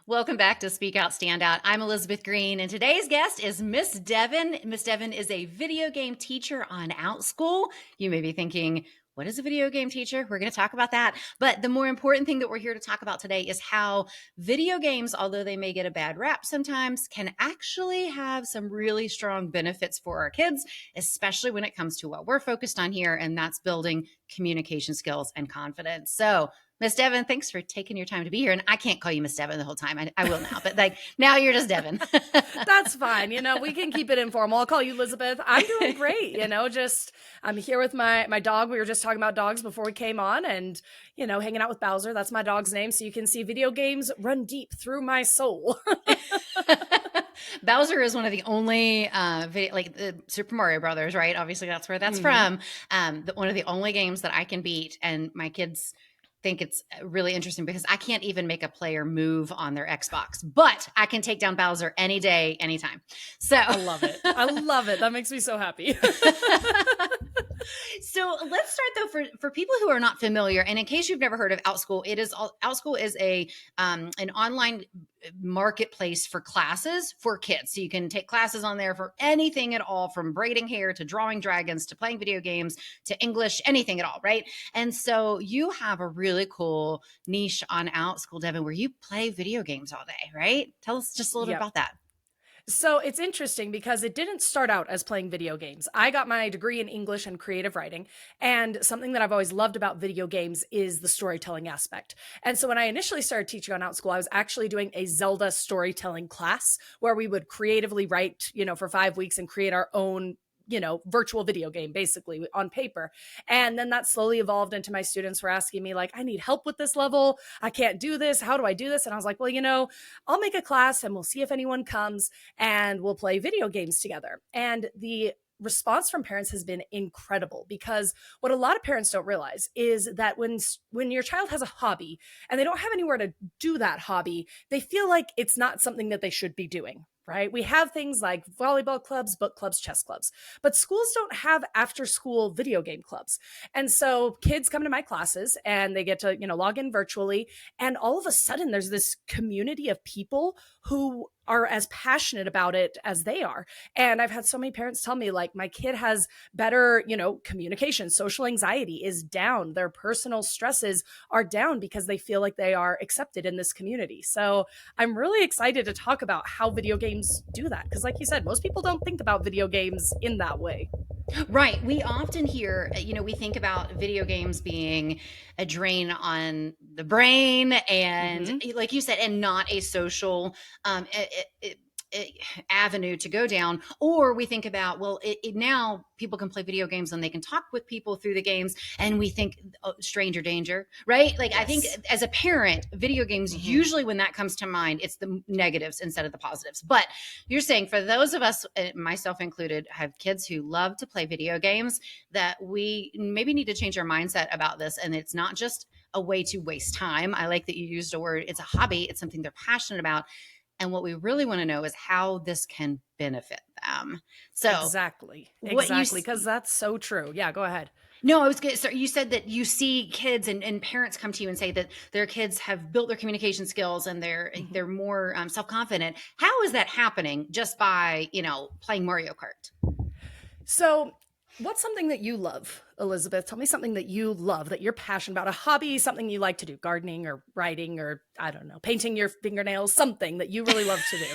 Welcome back to Speak Out, Stand Out. I'm Elizabeth Green, and today's guest is Miss Devyn. Miss Devyn is a video game teacher on Outschool. You may be thinking, what is a video game teacher? We're going to talk about that. But the more important thing that we're here to talk about today is how video games, although they may get a bad rap sometimes, can actually have some really strong benefits for our kids, especially when it comes to what we're focused on here, and that's building communication skills and confidence. So, Miss Devyn, thanks for taking your time to be here. And I can't call you Miss Devyn the whole time. I will now, but like now you're just Devyn. That's fine. We can keep it informal. I'll call you Elizabeth. I'm doing great. Just I'm here with my dog. We were just talking about dogs before we came on and, hanging out with Bowser. That's my dog's name. So you can see video games run deep through my soul. Bowser is one of the only like the Super Mario Brothers, right? Obviously that's where that's from. One of the only games that I can beat, and my kids think it's really interesting because I can't even make a player move on their Xbox, but I can take down Bowser any day, anytime. So I love it. I love it. That makes me so happy. So let's start though for people who are not familiar, and in case you've never heard of Outschool, Outschool is a an online marketplace for classes for kids. So you can take classes on there for anything at all, from braiding hair to drawing dragons to playing video games to English, anything at all, right? And so you have a really cool niche on Outschool, Devyn, where you play video games all day, right? Tell us just a little bit about that. So it's interesting because it didn't start out as playing video games. I got my degree in English and creative writing. And something that I've always loved about video games is the storytelling aspect. And so when I initially started teaching on Outschool, I was actually doing a Zelda storytelling class where we would creatively write, for 5 weeks and create our own virtual video game basically on paper. And then that slowly evolved into my students were asking me like, I need help with this level. I can't do this. How do I do this? And I was like, well, I'll make a class and we'll see if anyone comes and we'll play video games together. And the response from parents has been incredible, because what a lot of parents don't realize is that when your child has a hobby and they don't have anywhere to do that hobby, they feel like it's not something that they should be doing. Right? We have things like volleyball clubs, book clubs, chess clubs, but schools don't have after school video game clubs. And so kids come to my classes and they get to, log in virtually. And all of a sudden there's this community of people who are as passionate about it as they are. And I've had so many parents tell me like, my kid has better, communication, social anxiety is down. Their personal stresses are down because they feel like they are accepted in this community. So I'm really excited to talk about how video games do that. Because like you said, most people don't think about video games in that way. Right. We often hear, we think about video games being a drain on the brain and, like you said, and not a social avenue to go down. Or we think about, well, now people can play video games and they can talk with people through the games, and we think stranger danger, right? Like, yes. I think as a parent, video games, usually when that comes to mind, it's the negatives instead of the positives. But you're saying for those of us, myself included, have kids who love to play video games, that we maybe need to change our mindset about this. And it's not just a way to waste time. I like that you used a word. It's a hobby. It's something they're passionate about. And what we really want to know is how this can benefit them. So exactly, because that's so true. Yeah, go ahead. No, I was good. So you said that you see kids and parents come to you and say that their kids have built their communication skills and they're more self-confident. How is that happening just by, playing Mario Kart? So what's something that you love, Elizabeth? Tell me something that you love, that you're passionate about, a hobby, something you like to do, gardening or writing or, I don't know, painting your fingernails, something that you really love to do.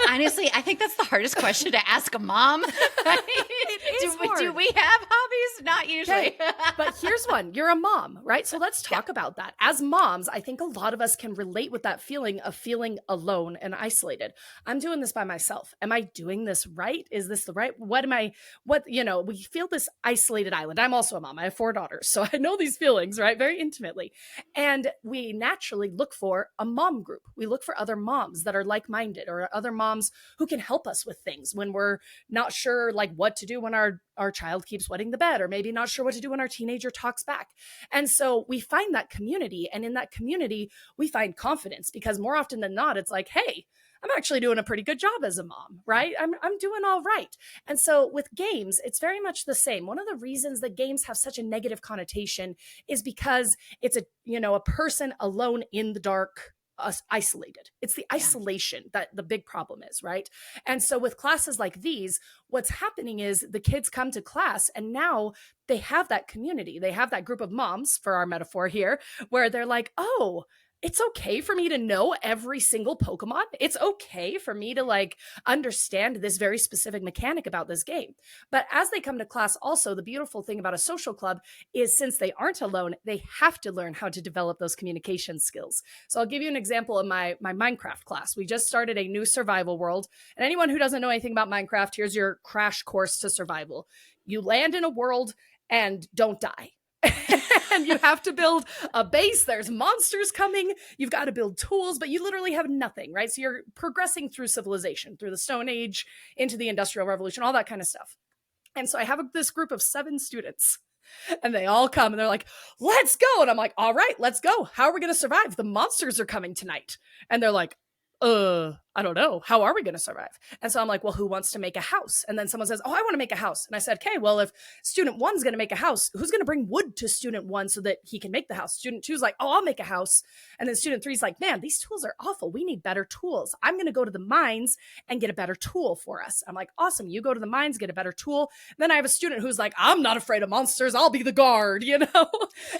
Honestly, I think that's the hardest question to ask a mom. Do we have hobbies? Not usually. Okay. But here's one. You're a mom, right? So let's talk about that. As moms, I think a lot of us can relate with that feeling of feeling alone and isolated. I'm doing this by myself. Am I doing this right? Is this the right? We feel this isolated island. I'm also a mom. I have 4 daughters. So I know these feelings, right? Very intimately. And we naturally look for a mom group. We look for other moms that are like-minded, or other moms who can help us with things when we're not sure like what to do when our child keeps wetting the bed, or maybe not sure what to do when our teenager talks back. And so we find that community, and in that community, we find confidence, because more often than not, it's like, hey, I'm actually doing a pretty good job as a mom, right? I'm doing all right. And so with games, it's very much the same. One of the reasons that games have such a negative connotation is because it's a person alone in the dark us isolated. It's the Yeah. isolation that the big problem is, right? And so with classes like these, what's happening is the kids come to class and now they have that community. They have that group of moms, for our metaphor here, where they're like, oh, it's okay for me to know every single Pokemon. It's okay for me to like understand this very specific mechanic about this game. But as they come to class, also, the beautiful thing about a social club is since they aren't alone, they have to learn how to develop those communication skills. So I'll give you an example of my Minecraft class. We just started a new survival world. And anyone who doesn't know anything about Minecraft, here's your crash course to survival. You land in a world and don't die. And you have to build a base. There's monsters coming. You've got to build tools, but you literally have nothing, right? So you're progressing through civilization, through the Stone Age, into the Industrial Revolution, all that kind of stuff. And so I have this group of 7 students, and they all come and they're like, let's go. And I'm like, all right, let's go. How are we going to survive? The monsters are coming tonight. And they're like, I don't know. How are we going to survive? And so I'm like, well, who wants to make a house? And then someone says, oh, I want to make a house. And I said, okay, well, if student one's going to make a house, who's going to bring wood to student one so that he can make the house? Student two's like, oh, I'll make a house. And then student three's like, man, these tools are awful. We need better tools. I'm going to go to the mines and get a better tool for us. I'm like, awesome. You go to the mines, get a better tool. And then I have a student who's like, I'm not afraid of monsters. I'll be the guard, you know?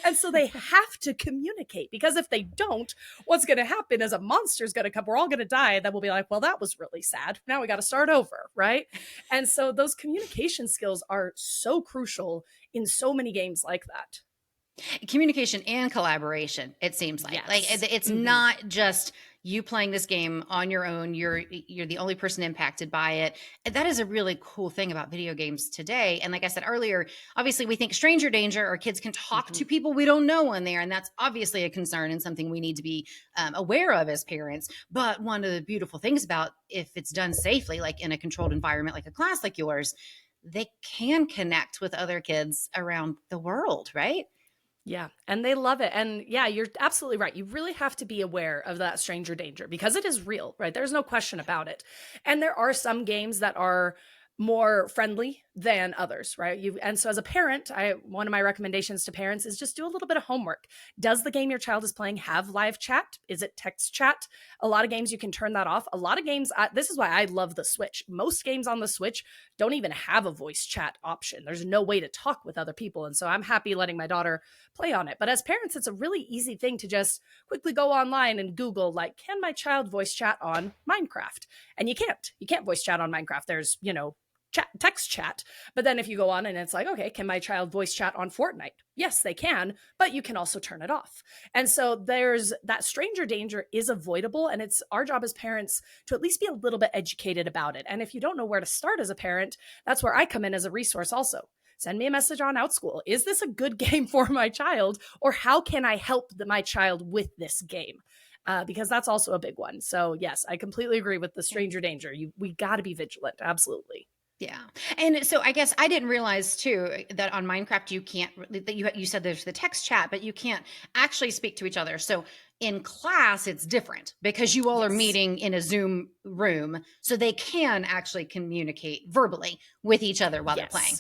And so they have to communicate, because if they don't, what's going to happen is a monster's going to come. We're all going to die. And then we'll be like, well, that was really sad. Now we got to start over, right? And so those communication skills are so crucial in so many games like that. Communication and collaboration, it seems like. Yes. Like it's not just you playing this game on your own. You're the only person impacted by it. And that is a really cool thing about video games today. And like I said earlier, obviously we think stranger danger, or kids can talk to people we don't know in there, and that's obviously a concern and something we need to be aware of as parents. But one of the beautiful things about, if it's done safely, like in a controlled environment like a class like yours, they can connect with other kids around the world, right? Yeah, and they love it. And yeah, you're absolutely right. You really have to be aware of that stranger danger, because it is real, right? There's no question about it. And there are some games that are more friendly than others, right? And so as a parent, one of my recommendations to parents is just do a little bit of homework. Does the game your child is playing have live chat? Is it text chat? A lot of games you can turn that off. A lot of games, this is why I love the Switch. Most games on the Switch don't even have a voice chat option. There's no way to talk with other people. And so I'm happy letting my daughter play on it. But as parents, it's a really easy thing to just quickly go online and Google, like, can my child voice chat on Minecraft? And you can't. You can't voice chat on Minecraft. There's, text chat. But then if you go on and it's like, okay, can my child voice chat on Fortnite? Yes, they can, but you can also turn it off. And so there's that stranger danger is avoidable. And it's our job as parents to at least be a little bit educated about it. And if you don't know where to start as a parent, that's where I come in as a resource also. Send me a message on Outschool. Is this a good game for my child? Or how can I help my child with this game? Because that's also a big one. So yes, I completely agree with the stranger danger. We got to be vigilant. Absolutely. Yeah. And so I guess I didn't realize too that on Minecraft you can't, that you said there's the text chat, but you can't actually speak to each other. So in class it's different because you all are meeting in a Zoom room, so they can actually communicate verbally with each other while they're playing.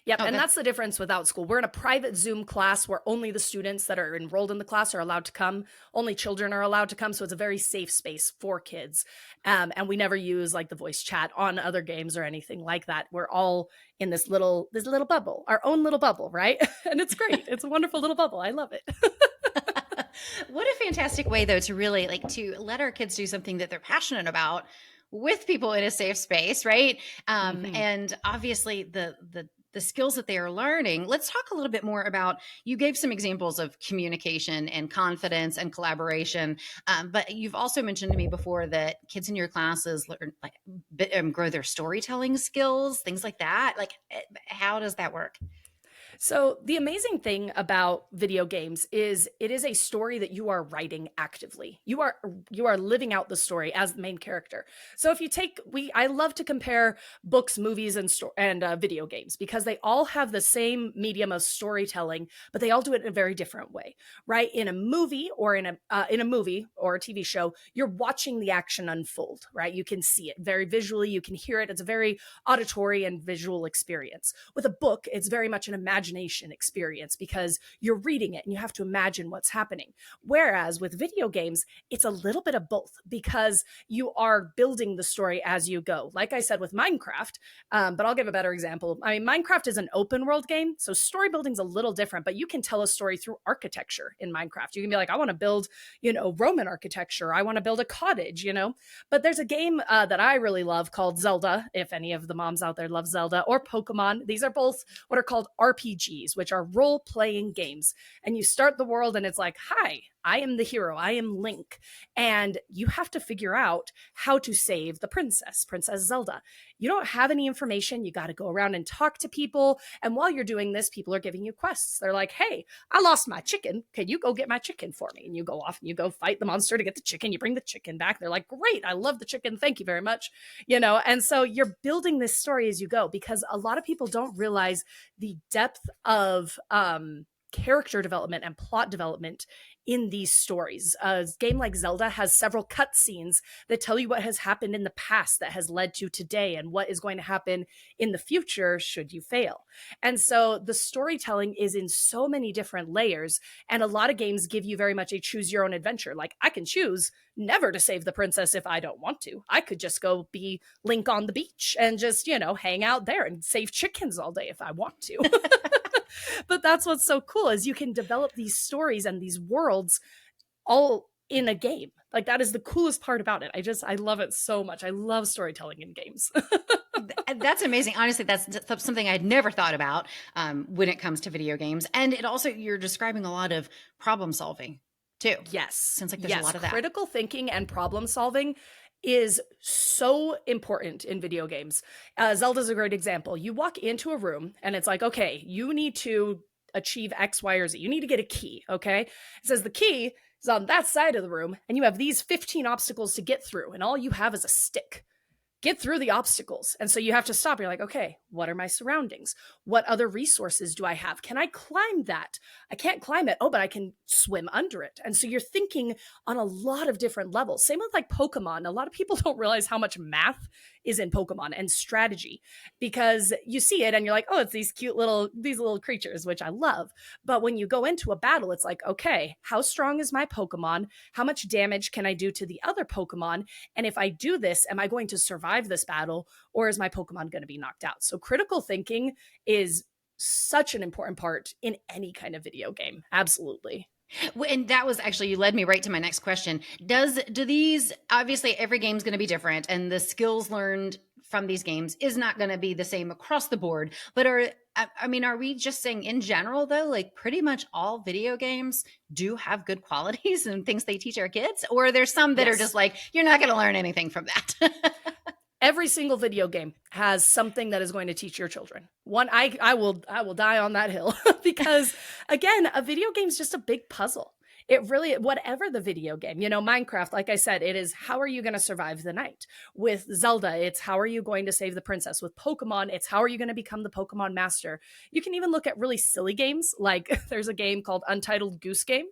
Yep. And that's the difference with Outschool. We're in a private Zoom class where only the students that are enrolled in the class are allowed to come. Only children are allowed to come. So it's a very safe space for kids. And we never use like the voice chat on other games or anything like that. We're all in this little bubble, our own little bubble, right? And it's great. It's a wonderful little bubble. I love it. What a fantastic way though to really like to let our kids do something that they're passionate about with people in a safe space, right? And obviously the skills that they are learning. Let's talk a little bit more about, you gave some examples of communication and confidence and collaboration, but you've also mentioned to me before that kids in your classes learn, like, grow their storytelling skills, things like that. Like, how does that work? So the amazing thing about video games is it is a story that you are writing actively. You are living out the story as the main character. So if you take I love to compare books, movies, and video games, because they all have the same medium of storytelling, but they all do it in a very different way, right? In a movie or in a movie or a TV show, you're watching the action unfold, right? You can see it very visually, you can hear it. It's a very auditory and visual experience. With a book, it's very much an imaginary imagination experience because you're reading it and you have to imagine what's happening. Whereas with video games, it's a little bit of both because you are building the story as you go. Like I said with Minecraft, but I'll give a better example. I mean, Minecraft is an open world game, so story building's a little different, but you can tell a story through architecture in Minecraft. You can be like, I want to build, Roman architecture. I want to build a cottage, But there's a game that I really love called Zelda, if any of the moms out there love Zelda, or Pokemon. These are both what are called RPGs, which are role playing games. And you start the world and it's like, hi, I am the hero. I am Link. And you have to figure out how to save the princess, Princess Zelda. You don't have any information. You got to go around and talk to people. And while you're doing this, people are giving you quests. They're like, hey, I lost my chicken. Can you go get my chicken for me? And you go off and you go fight the monster to get the chicken. You bring the chicken back. They're like, great. I love the chicken. Thank you very much. And so you're building this story as you go because a lot of people don't realize the depth of character development and plot development in these stories. A game like Zelda has several cutscenes that tell you what has happened in the past that has led to today and what is going to happen in the future should you fail. And so the storytelling is in so many different layers. And a lot of games give you very much a choose your own adventure. Like I can choose never to save the princess if I don't want to. I could just go be Link on the beach and just, hang out there and save chickens all day if I want to. But that's what's so cool is you can develop these stories and these worlds all in a game. Like that is the coolest part about it. I love it so much. I love storytelling in games. That's amazing. Honestly, that's something I'd never thought about when it comes to video games. And it also, you're describing a lot of problem solving too. Yes. Sounds like there's a lot of that. Critical thinking and problem solving is so important in video games. Zelda's a great example. You walk into a room and it's like, okay, you need to achieve X, Y, or Z. You need to get a key, okay? It says the key is on that side of the room and you have these 15 obstacles to get through and all you have is a stick. Get through the obstacles. And so you have to stop. You're like, okay, what are my surroundings? What other resources do I have? Can I climb that? I can't climb it. Oh, but I can swim under it. And so you're thinking on a lot of different levels. Same with like Pokemon. A lot of people don't realize how much math is in Pokemon and strategy because you see it and you're like, oh, it's these little creatures, which I love. But when you go into a battle, it's like, okay, how strong is my Pokemon? How much damage can I do to the other Pokemon? And if I do this, am I going to survive this battle or is my Pokemon going to be knocked out? So critical thinking is such an important part in any kind of video game. Absolutely. And that was actually, you led me right to my next question. Do these, obviously every game's going to be different and the skills learned from these games is not going to be the same across the board, but are we just saying in general though, like pretty much all video games do have good qualities and things they teach our kids? Or are there some that are just like, you're not going to learn anything from that? Every single video game has something that is going to teach your children. I will die on that hill because again, a video game is just a big puzzle. It really, whatever the video game, Minecraft, like I said, it is how are you going to survive the night? With Zelda, it's how are you going to save the princess? With Pokemon, it's how are you going to become the Pokemon master? You can even look at really silly games. Like there's a game called Untitled Goose Game.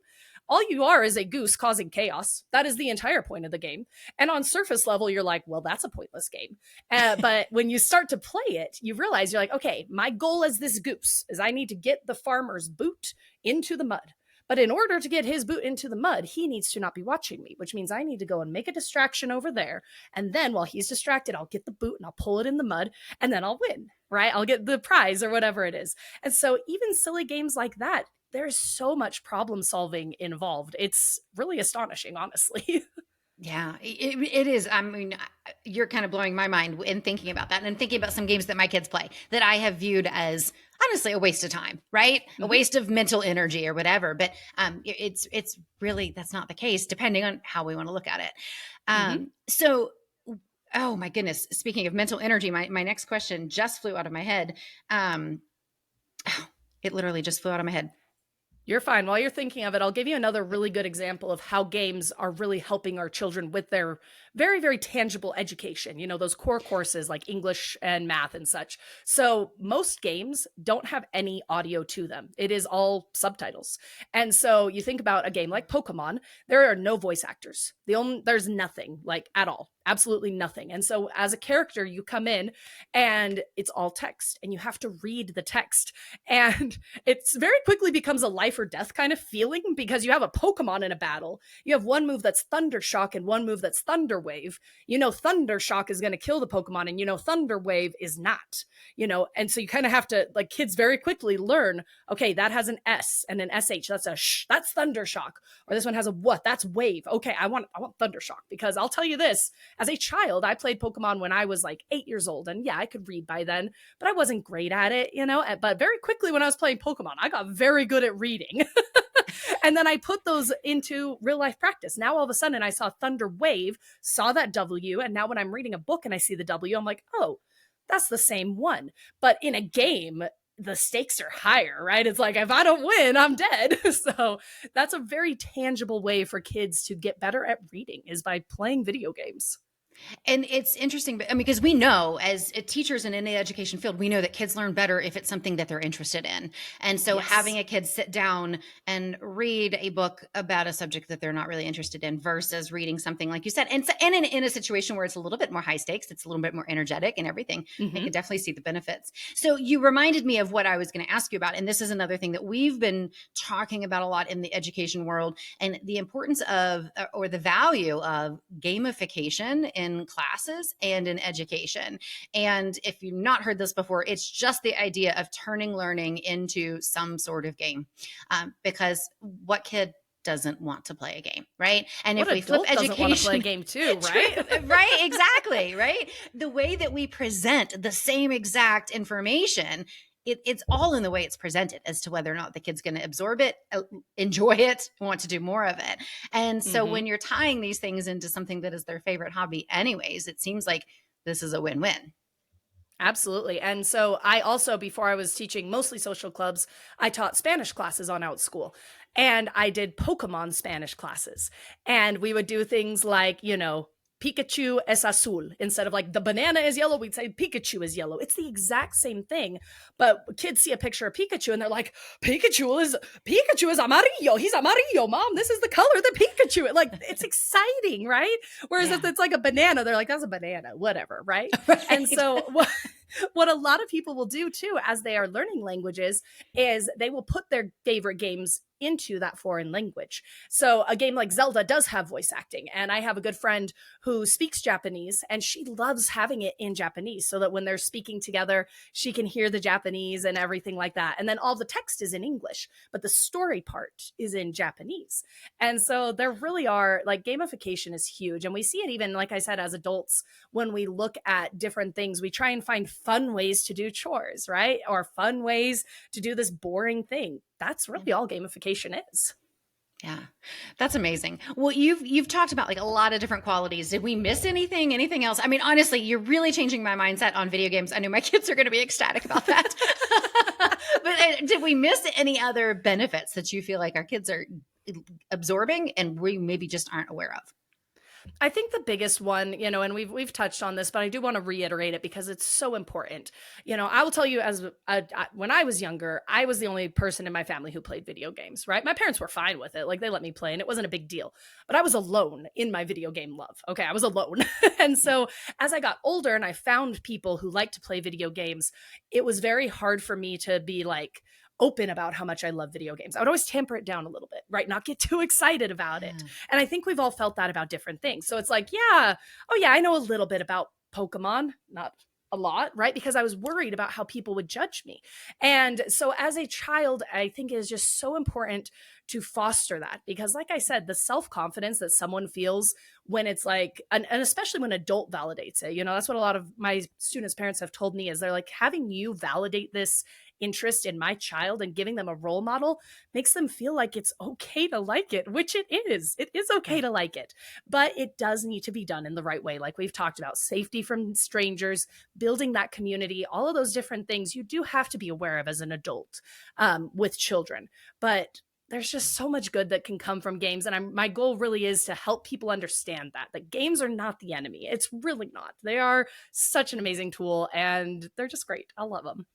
All you are is a goose causing chaos. That is the entire point of the game. And on surface level, you're like, well, that's a pointless game. But when you start to play it, you realize you're like, okay, my goal as this goose is I need to get the farmer's boot into the mud. But in order to get his boot into the mud, he needs to not be watching me, which means I need to go and make a distraction over there. And then while he's distracted, I'll get the boot and I'll pull it in the mud and then I'll win, right? I'll get the prize or whatever it is. And so even silly games like that, there's so much problem solving involved. It's really astonishing, honestly. Yeah, it is. I mean, you're kind of blowing my mind in thinking about that and thinking about some games that my kids play that I have viewed as honestly a waste of time, right? Mm-hmm. A waste of mental energy or whatever. But it's really, that's not the case depending on how we want to look at it. So, oh my goodness, speaking of mental energy, my next question just flew out of my head. It literally just flew out of my head. You're fine. While you're thinking of it, I'll give you another really good example of how games are really helping our children with their very, very tangible education. Those core courses like English and math and such. So, most games don't have any audio to them, it is all subtitles. And so, you think about a game like Pokemon, there are no voice actors. There's nothing like at all. Absolutely nothing. And so, as a character, you come in and it's all text and you have to read the text. And it's very quickly becomes a life or death kind of feeling because you have a Pokemon in a battle. You have one move that's Thunder Shock and one move that's Thunder Wave. Thunder Shock is going to kill the Pokemon, and Thunder Wave is not. And so you kind of have to, like, kids very quickly learn, okay, that has an S and an SH. That's a that's Thunder Shock. Or this one has a what? That's Wave. Okay, I want Thunder Shock, because I'll tell you this, as a child, I played Pokemon when I was like 8 years old, and yeah, I could read by then, but I wasn't great at it, but very quickly when I was playing Pokemon, I got very good at reading. And then I put those into real life practice. Now all of a sudden I saw Thunder Wave, saw that W, and now when I'm reading a book and I see the W, I'm like, oh, that's the same one. But in a game, the stakes are higher, right? It's like, if I don't win, I'm dead. So that's a very tangible way for kids to get better at reading, is by playing video games. And it's interesting, I mean, because we know as teachers and in the education field, we know that kids learn better if it's something that they're interested in. And so Yes. having a kid sit down and read a book about a subject that they're not really interested in versus reading something like you said, and in a situation where it's a little bit more high stakes, it's a little bit more energetic and everything, they Mm-hmm. can definitely see the benefits. So you reminded me of what I was going to ask you about. And this is another thing that we've been talking about a lot in the education world, and the importance of, or the value of, gamification in classes and in education. And if you've not heard this before, it's just the idea of turning learning into some sort of game. Because what kid doesn't want to play a game, right? And What if we flip adult doesn't want to play a education, game too, right? right, exactly, right? The way that we present the same exact information, it's all in the way it's presented as to whether or not the kid's going to absorb it, enjoy it, want to do more of it. And so Mm-hmm. when you're tying these things into something that is their favorite hobby anyways, it seems like this is a win-win. Absolutely. And so I also, before I was teaching mostly social clubs, I taught Spanish classes on Outschool. And I did Pokemon Spanish classes. And we would do things like, Pikachu es azul. Instead of like the banana is yellow, we'd say Pikachu is yellow. It's the exact same thing. But kids see a picture of Pikachu and they're like, Pikachu is amarillo. He's amarillo, mom. This is the color of the Pikachu. Like, it's exciting, right? Whereas Yeah. if it's like a banana, they're like, that's a banana, whatever, right? Right. And so what a lot of people will do too, as they are learning languages, is they will put their favorite games into that foreign language. So a game like Zelda does have voice acting, and I have a good friend who speaks Japanese, and she loves having it in Japanese so that when they're speaking together, she can hear the Japanese and everything like that. And then all the text is in English, but the story part is in Japanese. And so there really are, like, gamification is huge, and we see it even, like I said, as adults. When we look at different things, we try and find fun ways to do chores, right? Or fun ways to do this boring thing. That's really all gamification is. Yeah, that's amazing. Well, you've talked about like a lot of different qualities. Did we miss anything? Anything else? I mean, honestly, you're really changing my mindset on video games. I know my kids are going to be ecstatic about that. But did we miss any other benefits that you feel like our kids are absorbing and we maybe just aren't aware of? I think the biggest one, and we've touched on this, but I do want to reiterate it because it's so important. I will tell you, when I was younger, I was the only person in my family who played video games, right? My parents were fine with it. Like, they let me play and it wasn't a big deal, but I was alone in my video game love. Okay. I was alone. And so as I got older and I found people who like to play video games, it was very hard for me to be like, open about how much I love video games. I would always tamper it down a little bit, right? Not get too excited about it. And I think we've all felt that about different things. So it's like, yeah, oh yeah, I know a little bit about Pokemon, not a lot, right? Because I was worried about how people would judge me. And so as a child, I think it is just so important to foster that, because like I said, the self-confidence that someone feels when it's like, and especially when adult validates it, that's what a lot of my students' parents have told me, is they're like, having you validate this interest in my child and giving them a role model makes them feel like it's okay to like it, which it is. It is okay to like it, but it does need to be done in the right way. Like we've talked about, safety from strangers, building that community, all of those different things you do have to be aware of as an adult with children. But there's just so much good that can come from games. And my goal really is to help people understand that games are not the enemy. It's really not. They are such an amazing tool, and they're just great. I love them.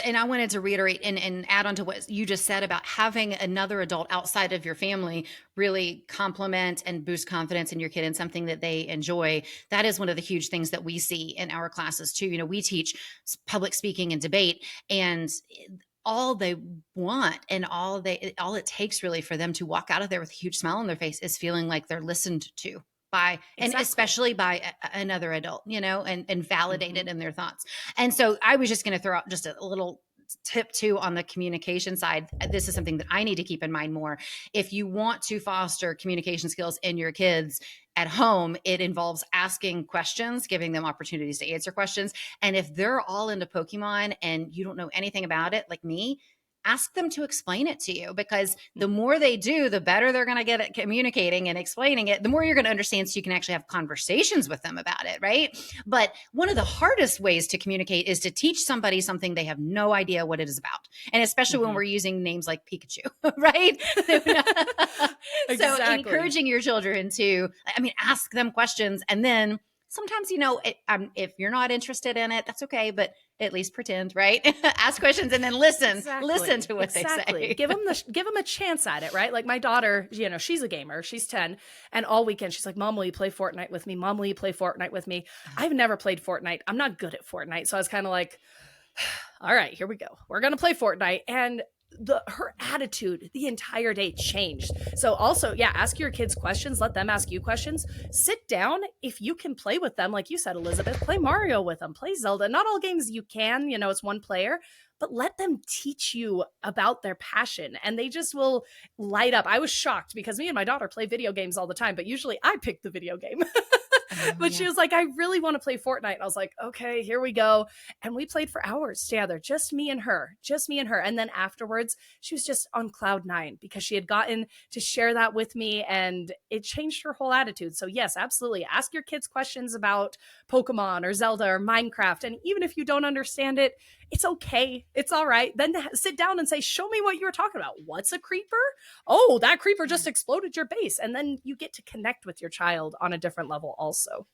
And I wanted to reiterate and add on to what you just said about having another adult outside of your family really compliment and boost confidence in your kid and something that they enjoy. That is one of the huge things that we see in our classes too. We teach public speaking and debate, and all they want and all it takes really for them to walk out of there with a huge smile on their face is feeling like they're listened to by, and Exactly. especially by another adult, and validated Mm-hmm. in their thoughts. And so I was just going to throw out just a little tip too on the communication side. This is something that I need to keep in mind more. If you want to foster communication skills in your kids at home, it involves asking questions, giving them opportunities to answer questions. And if they're all into Pokemon and you don't know anything about it, like me, ask them to explain it to you, because the more they do, the better they're going to get at communicating and explaining it, the more you're going to understand, so you can actually have conversations with them about it, right? But one of the hardest ways to communicate is to teach somebody something they have no idea what it is about, and especially when Mm-hmm. we're using names like Pikachu, right? So Exactly. encouraging your children to, I mean, ask them questions, and then sometimes, if you're not interested in it, that's okay, but at least pretend, right? Ask questions and then listen Exactly. to what they Exactly. say. Give them a chance at it, right? Like my daughter, she's a gamer. She's 10, and all weekend she's like, "Mom, will you play Fortnite with me? Mom, will you play Fortnite with me?" I've never played Fortnite. I'm not good at Fortnite. So I was kind of like, all right, here we go. We're going to play Fortnite. And her attitude the entire day changed. So also, yeah, ask your kids questions, let them ask you questions. Sit down. If you can play with them, like you said, Elizabeth, play Mario with them, play Zelda. Not all games you can, it's one player, but let them teach you about their passion, and they just will light up. I was shocked because me and my daughter play video games all the time, but usually I pick the video game. Oh, But she yeah. was like, "I really want to play Fortnite." And I was like, "Okay, here we go." And we played for hours together, just me and her, just me and her. And then afterwards, she was just on cloud nine because she had gotten to share that with me, and it changed her whole attitude. So yes, absolutely. Ask your kids questions about Pokemon or Zelda or Minecraft. And even if you don't understand it, it's okay. It's all right. Then sit down and say, "Show me what you were talking about. What's a creeper? Oh, that creeper Yeah. just exploded your base." And then you get to connect with your child on a different level also.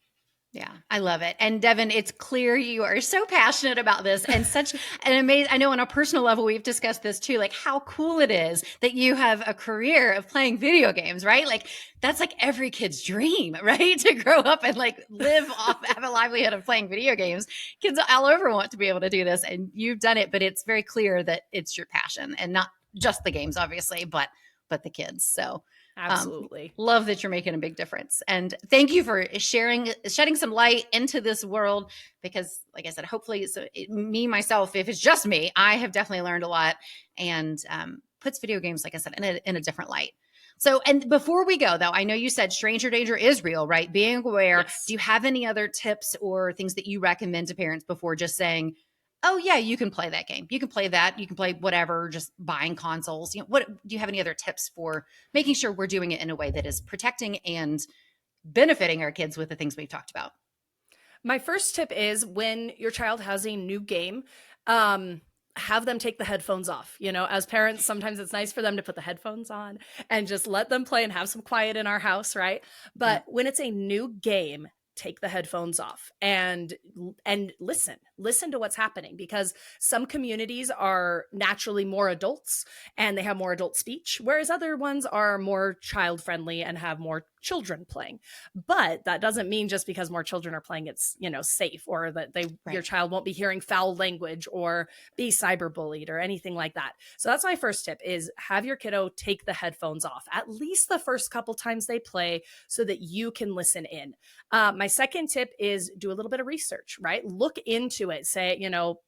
Yeah, I love it. And Devyn, it's clear you are so passionate about this, and such an amazing, I know on a personal level, we've discussed this too, like how cool it is that you have a career of playing video games, right? Like that's like every kid's dream, right? To grow up and like live off, have a livelihood of playing video games. Kids all over want to be able to do this, and you've done it, but it's very clear that it's your passion and not just the games, obviously, but the kids. So um, Absolutely. love that you're making a big difference, and thank you for shedding some light into this world, because like I said, hopefully me myself, if it's just me, I have definitely learned a lot, and puts video games, like I said, in a different light. So, and before we go though, I know you said stranger danger is real, right? Being aware. Do Yes. you have any other tips or things that you recommend to parents before just saying, oh yeah, you can play that game, you can play that, you can play whatever, just buying consoles? What do you have any other tips for making sure we're doing it in a way that is protecting and benefiting our kids with the things we've talked about? My first tip is when your child has a new game, um, have them take the headphones off. As parents, sometimes it's nice for them to put the headphones on and just let them play and have some quiet in our house, right? Yeah. But when it's a new game, take the headphones off and listen to what's happening, because some communities are naturally more adults and they have more adult speech, whereas other ones are more child friendly and have more children playing. But that doesn't mean just because more children are playing it's safe, or that your Right. child won't be hearing foul language or be cyberbullied or anything like that. So that's my first tip, is have your kiddo take the headphones off at least the first couple times they play, so that you can listen in. My second tip is do a little bit of research, right? Look into it. Say,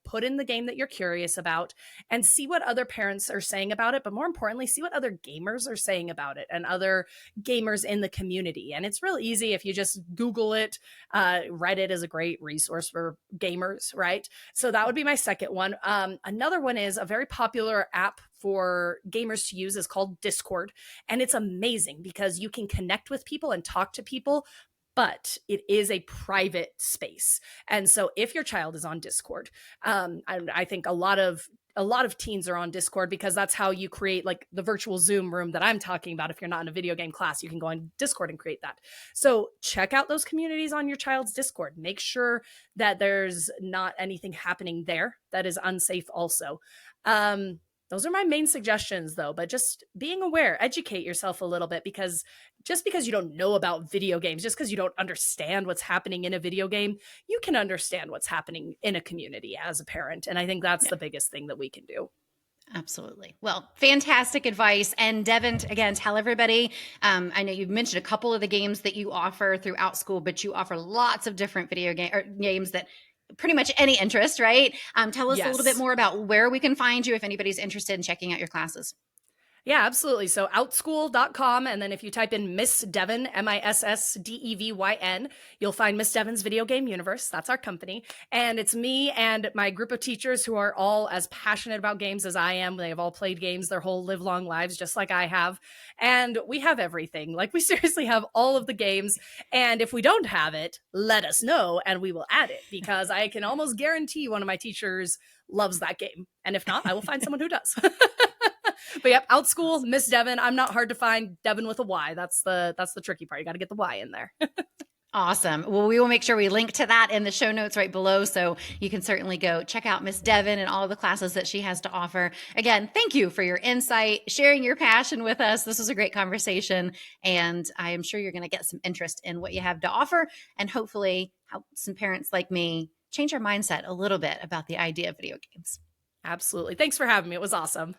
put in the game that you're curious about and see what other parents are saying about it. But more importantly, see what other gamers are saying about it and other gamers in the community. And it's real easy if you just Google it. Reddit is a great resource for gamers, right? So that would be my second one. Another one is a very popular app for gamers to use is called Discord. And it's amazing because you can connect with people and talk to people, but it is a private space. And so if your child is on Discord, I think a lot of a lot of teens are on Discord because that's how you create like the virtual Zoom room that I'm talking about. If you're not in a video game class, you can go on Discord and create that. So check out those communities on your child's Discord. Make sure that there's not anything happening there that is unsafe also. Um, those are my main suggestions though, but just being aware, educate yourself a little bit, because just because you don't know about video games, just because you don't understand what's happening in a video game, you can understand what's happening in a community as a parent. And I think that's Yeah. the biggest thing that we can do. Absolutely. Well, fantastic advice. And Devyn, again, tell everybody. I know you've mentioned a couple of the games that you offer through Outschool, but you offer lots of different games that pretty much any interest, right? Tell us a little bit Yes. more about where we can find you if anybody's interested in checking out your classes. Yeah, absolutely. So outschool.com. And then if you type in Miss Devyn, MissDevyn, you'll find Miss Devyn's Video Game Universe. That's our company. And it's me and my group of teachers who are all as passionate about games as I am. They have all played games their whole live long lives, just like I have. And we have everything. Like, we seriously have all of the games. And if we don't have it, let us know and we will add it, because I can almost guarantee one of my teachers loves that game. And if not, I will find someone who does. But yep, Outschool, Miss Devyn. I'm not hard to find. Devyn with a Y. That's the tricky part. You got to get the Y in there. Awesome. Well, we will make sure we link to that in the show notes right below. So you can certainly go check out Miss Devyn and all of the classes that she has to offer. Again, thank you for your insight, sharing your passion with us. This was a great conversation. And I am sure you're going to get some interest in what you have to offer, and hopefully help some parents like me change our mindset a little bit about the idea of video games. Absolutely. Thanks for having me. It was awesome.